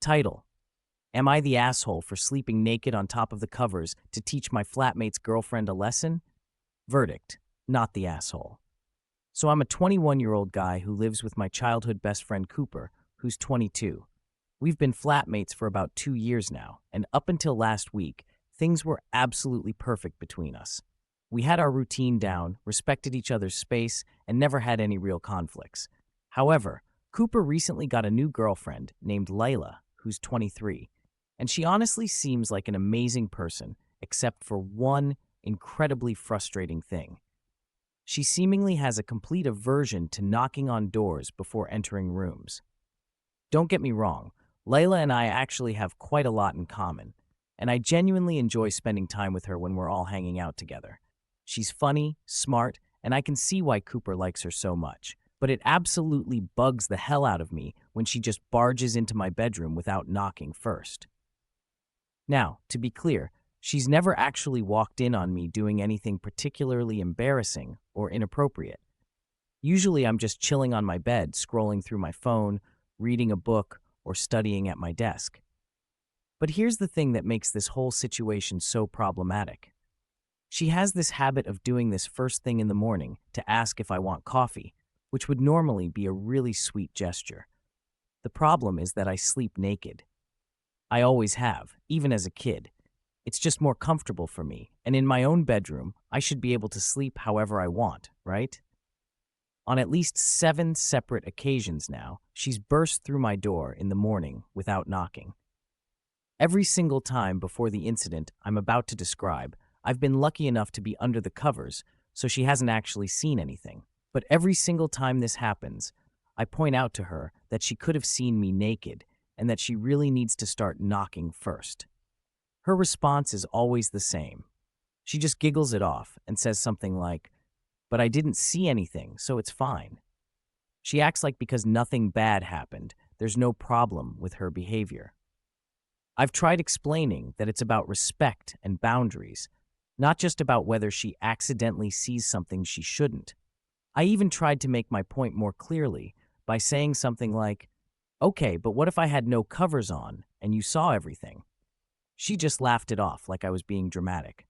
Title: Am I the asshole for sleeping naked on top of the covers to teach my flatmate's girlfriend a lesson? Verdict: not the asshole. So I'm a 21-year-old guy who lives with my childhood best friend Cooper, who's 22. We've been flatmates for about 2 years now, and up until last week, things were absolutely perfect between us. We had our routine down, respected each other's space, and never had any real conflicts. However, Cooper recently got a new girlfriend named Layla, who's 23, and she honestly seems like an amazing person, except for one incredibly frustrating thing. She seemingly has a complete aversion to knocking on doors before entering rooms. Don't get me wrong, Layla and I actually have quite a lot in common, and I genuinely enjoy spending time with her when we're all hanging out together. She's funny, smart, and I can see why Cooper likes her so much, but it absolutely bugs the hell out of me when she just barges into my bedroom without knocking first. Now, to be clear, she's never actually walked in on me doing anything particularly embarrassing or inappropriate. Usually I'm just chilling on my bed, scrolling through my phone, reading a book, or studying at my desk. But here's the thing that makes this whole situation so problematic. She has this habit of doing this first thing in the morning to ask if I want coffee, which would normally be a really sweet gesture. The problem is that I sleep naked. I always have, even as a kid. It's just more comfortable for me, and in my own bedroom, I should be able to sleep however I want, right? On at least 7 separate occasions now, she's burst through my door in the morning without knocking. Every single time before the incident I'm about to describe, I've been lucky enough to be under the covers, so she hasn't actually seen anything. But every single time this happens, I point out to her that she could have seen me naked and that she really needs to start knocking first. Her response is always the same. She just giggles it off and says something like, "But I didn't see anything, so it's fine." She acts like because nothing bad happened, there's no problem with her behavior. I've tried explaining that it's about respect and boundaries, not just about whether she accidentally sees something she shouldn't. I even tried to make my point more clearly by saying something like, "Okay, but what if I had no covers on and you saw everything?" She just laughed it off like I was being dramatic.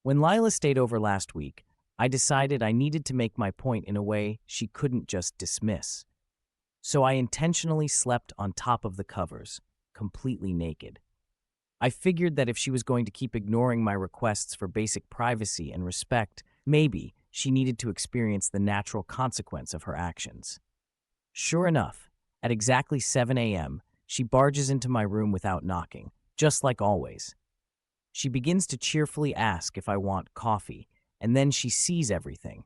When Lila stayed over last week, I decided I needed to make my point in a way she couldn't just dismiss. So I intentionally slept on top of the covers, completely naked. I figured that if she was going to keep ignoring my requests for basic privacy and respect, maybe she needed to experience the natural consequence of her actions. Sure enough, at exactly 7 a.m., she barges into my room without knocking, just like always. She begins to cheerfully ask if I want coffee, and then she sees everything.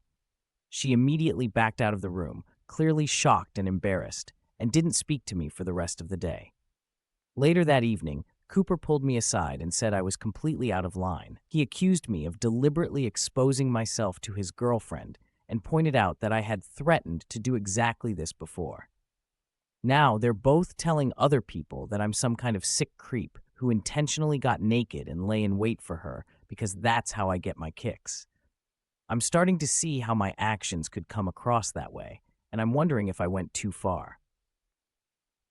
She immediately backed out of the room, clearly shocked and embarrassed, and didn't speak to me for the rest of the day. Later that evening, Cooper pulled me aside and said I was completely out of line. He accused me of deliberately exposing myself to his girlfriend and pointed out that I had threatened to do exactly this before. Now they're both telling other people that I'm some kind of sick creep who intentionally got naked and lay in wait for her because that's how I get my kicks. I'm starting to see how my actions could come across that way, and I'm wondering if I went too far.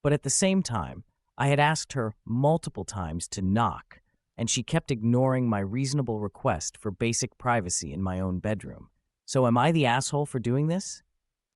But at the same time, I had asked her multiple times to knock, and she kept ignoring my reasonable request for basic privacy in my own bedroom. So am I the asshole for doing this?